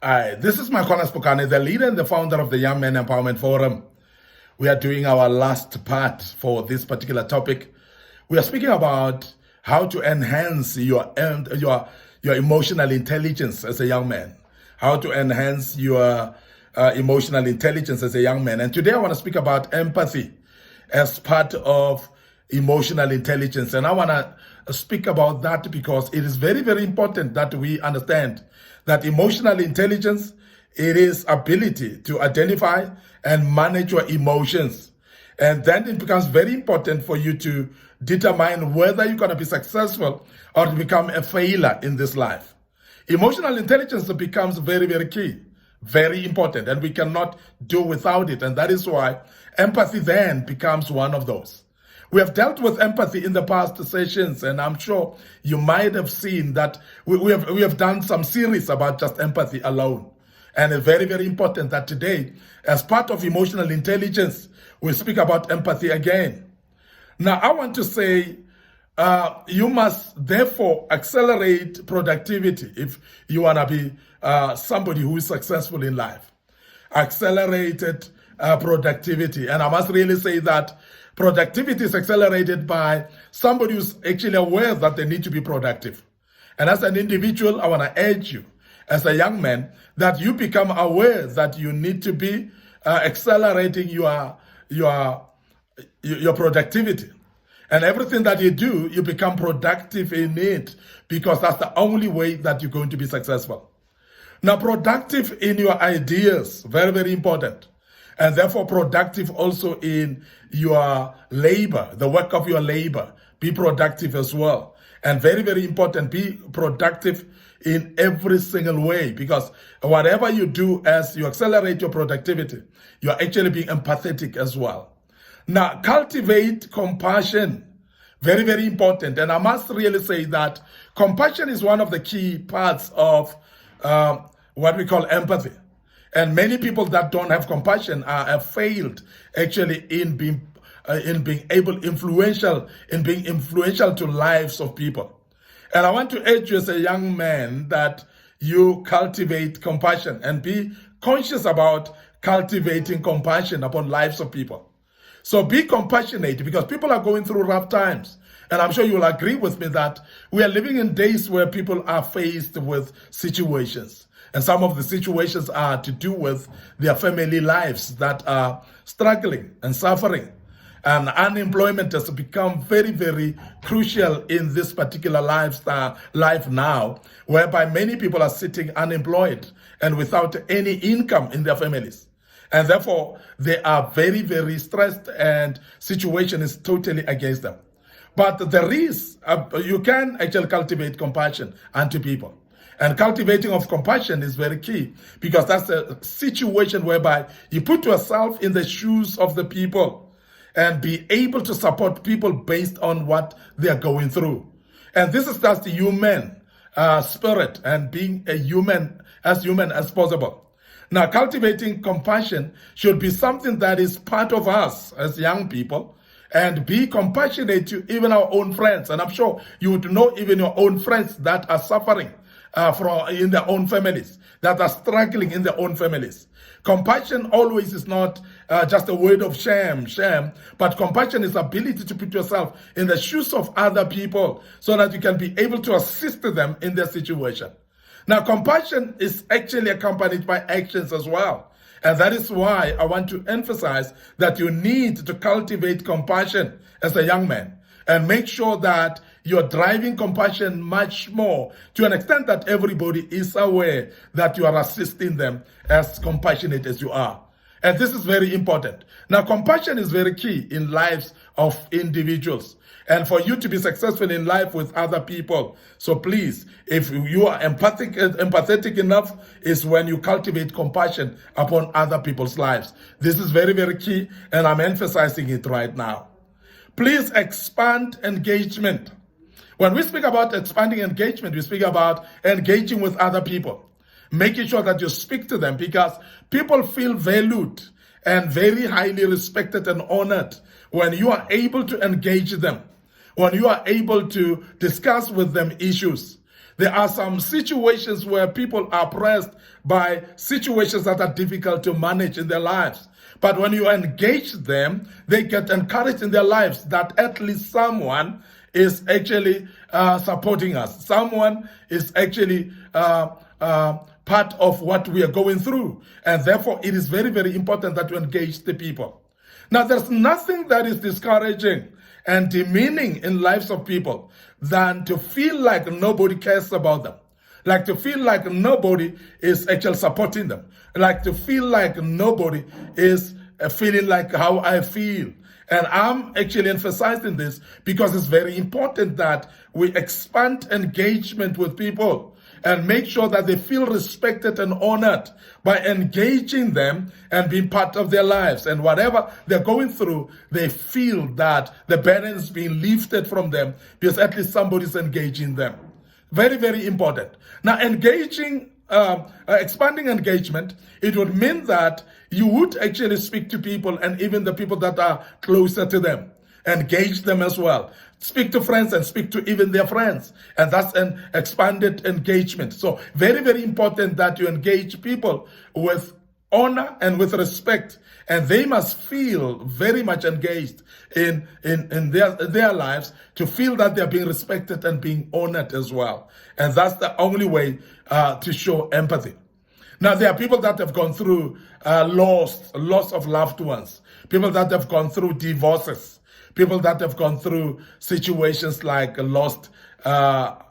Hi, this is Makwana Spokane, the leader and the founder of the Young Men Empowerment Forum. We are doing our last part for this particular topic. We are speaking about how to enhance your emotional intelligence as a young man. How to enhance your emotional intelligence as a young man. And today I want to speak about empathy as part of emotional intelligence. And I want to speak about that because it is very, very important that we understand that emotional intelligence, it is ability to identify and manage your emotions. And then it becomes very important for you to determine whether you're going to be successful or to become a failure in this life. Emotional intelligence becomes very, very key, very important, and we cannot do without it. And that is why empathy then becomes one of those. We have dealt with empathy in the past sessions, and I'm sure you might have seen that we have done some series about just empathy alone. And it's very, very important that today, as part of emotional intelligence, we speak about empathy again. Now, I want to say you must therefore accelerate productivity if you want to be somebody who is successful in life. Accelerated productivity. And I must really say that productivity is accelerated by somebody who's actually aware that they need to be productive. And as an individual, I want to urge you, as a young man, that you become aware that you need to be accelerating your productivity. And everything that you do, you become productive in it, because that's the only way that you're going to be successful. Now, productive in your ideas, very, very important. And therefore productive also in your labor, the work of your labor. Be productive as well. And very, very important, be productive in every single way, because whatever you do as you accelerate your productivity, you're actually being empathetic as well. Now, cultivate compassion. Very, very important. And I must really say that compassion is one of the key parts of what we call empathy. And many people that don't have compassion have failed actually in being influential to lives of people. And I want to urge you as a young man that you cultivate compassion and be conscious about cultivating compassion upon lives of people. So be compassionate, because people are going through rough times. And I'm sure you will agree with me that we are living in days where people are faced with situations. And some of the situations are to do with their family lives that are struggling and suffering. And unemployment has become very, very crucial in this particular life now, whereby many people are sitting unemployed and without any income in their families. And therefore, they are very, very stressed, and situation is totally against them. But there is, you can actually cultivate compassion unto people. And cultivating of compassion is very key, because that's a situation whereby you put yourself in the shoes of the people and be able to support people based on what they are going through. And this is just the human spirit, and being a human as possible. Now, cultivating compassion should be something that is part of us as young people, and be compassionate to even our own friends. And I'm sure you would know even your own friends that are suffering in their own families, that are struggling in their own families. Compassion always is not just a word of shame, but compassion is ability to put yourself in the shoes of other people so that you can be able to assist them in their situation. Now, compassion is actually accompanied by actions as well. And that is why I want to emphasize that you need to cultivate compassion as a young man, and make sure that you're driving compassion much more, to an extent that everybody is aware that you are assisting them as compassionate as you are. And this is very important. Now, compassion is very key in lives of individuals, and for you to be successful in life with other people. So please, if you are empathetic enough, is when you cultivate compassion upon other people's lives. This is very, very key, and I'm emphasizing it right now. Please expand engagement. When we speak about expanding engagement, we speak about engaging with other people, making sure that you speak to them, because people feel valued and very highly respected and honored when you are able to engage them, when you are able to discuss with them issues. There are some situations where people are pressed by situations that are difficult to manage in their lives. But when you engage them, they get encouraged in their lives that at least someone is actually supporting us. Someone is actually part of what we are going through. And therefore, it is very, very important that you engage the people. Now, there's nothing that is discouraging and demeaning in lives of people than to feel like nobody cares about them. Like to feel like nobody is actually supporting them. Like to feel like nobody is feeling like how I feel. And I'm actually emphasizing this because it's very important that we expand engagement with people and make sure that they feel respected and honored by engaging them and being part of their lives. And whatever they're going through, they feel that the burden is being lifted from them because at least somebody's engaging them. Very, very important. Now, expanding engagement, it would mean that you would actually speak to people and even the people that are closer to them. Engage them as well. Speak to friends and speak to even their friends. And that's an expanded engagement. So very, very important that you engage people with honor and with respect. And they must feel very much engaged in their lives to feel that they're being respected and being honored as well. And that's the only way to show empathy. Now, there are people that have gone through loss of loved ones, people that have gone through divorces, people that have gone through situations like lost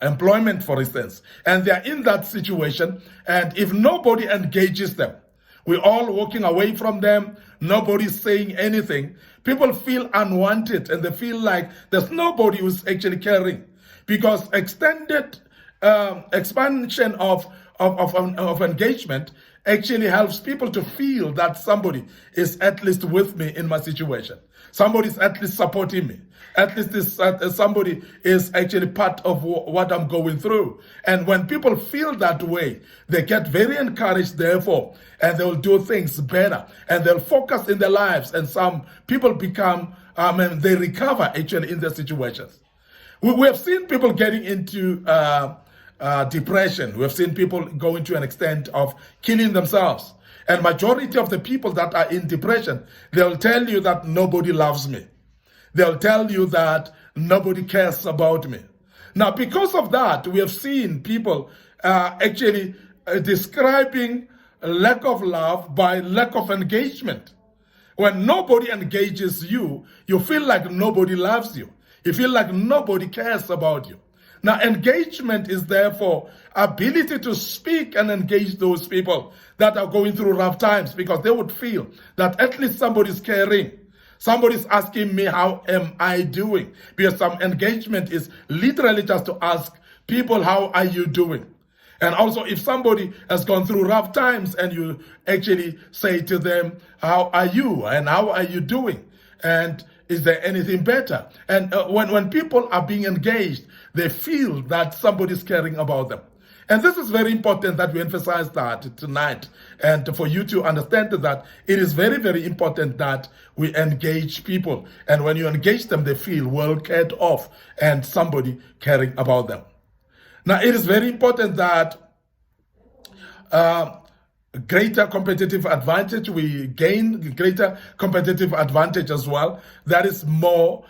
employment, for instance. And they're in that situation. And if nobody engages them, we're all walking away from them, nobody's saying anything, people feel unwanted and they feel like there's nobody who's actually caring. Because extended expansion of engagement actually helps people to feel that somebody is at least with me in my situation. Somebody's at least supporting me. At least somebody is actually part of what I'm going through. And when people feel that way, they get very encouraged, therefore, and they'll do things better. And they'll focus in their lives. And some people become, they recover actually in their situations. We have seen people getting into depression. We have seen people going to an extent of killing themselves. And majority of the people that are in depression, they'll tell you that nobody loves me. They'll tell you that nobody cares about me. Now, because of that, we have seen people actually describing lack of love by lack of engagement. When nobody engages you, you feel like nobody loves you. You feel like nobody cares about you. Now, engagement is therefore ability to speak and engage those people that are going through rough times, because they would feel that at least somebody's caring. Somebody's asking me, how am I doing? Because some engagement is literally just to ask people, how are you doing? And also, if somebody has gone through rough times and you actually say to them, how are you? And how are you doing? And is there anything better? And when people are being engaged, they feel that somebody's caring about them. And this is very important that we emphasize that tonight. And for you to understand that it is very, very important that we engage people. And when you engage them, they feel well cared of and somebody caring about them. Now, it is very important that greater competitive advantage, we gain greater competitive advantage as well. That is more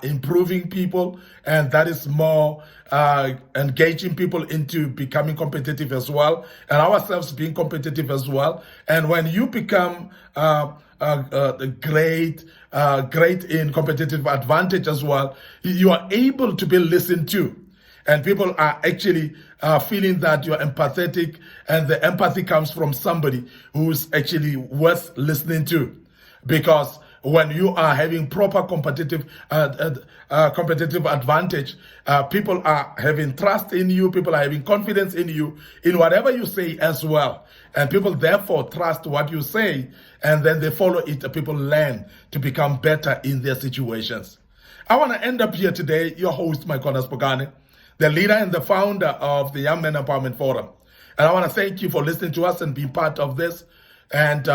improving people, and that is more engaging people into becoming competitive as well, and ourselves being competitive as well. And when you become great in competitive advantage as well, you are able to be listened to. And people are actually feeling that you're empathetic, and the empathy comes from somebody who's actually worth listening to. Because when you are having proper competitive advantage, people are having trust in you, people are having confidence in you, in whatever you say as well. And people therefore trust what you say, and then they follow it. People learn to become better in their situations. I want to end up here today, your host, Michael Spogane, the leader and the founder of the Young Men Empowerment Forum. And I want to thank you for listening to us and being part of this. And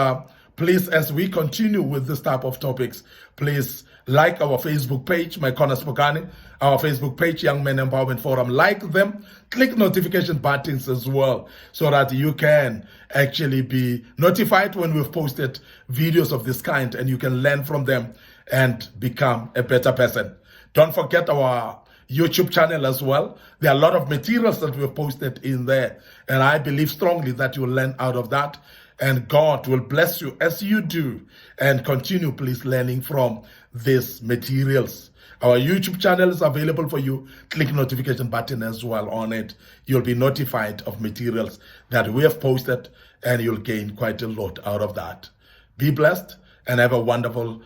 please, as we continue with this type of topics, please Like our Facebook page, My Corner Spokane, our Facebook page, Young Men Empowerment Forum. Like them, click notification buttons as well so that you can actually be notified when we've posted videos of this kind and you can learn from them and become a better person. Don't forget our YouTube channel as well. There are a lot of materials that we've posted in there, and I believe strongly that you'll learn out of that, and God will bless you as you do, and continue please learning from these materials. Our YouTube channel is available for you. Click notification button as well on it. You'll be notified of materials that we have posted, and you'll gain quite a lot out of that. Be blessed and have a wonderful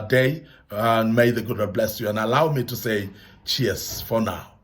day, and may the good Lord bless you. And allow me to say cheers for now.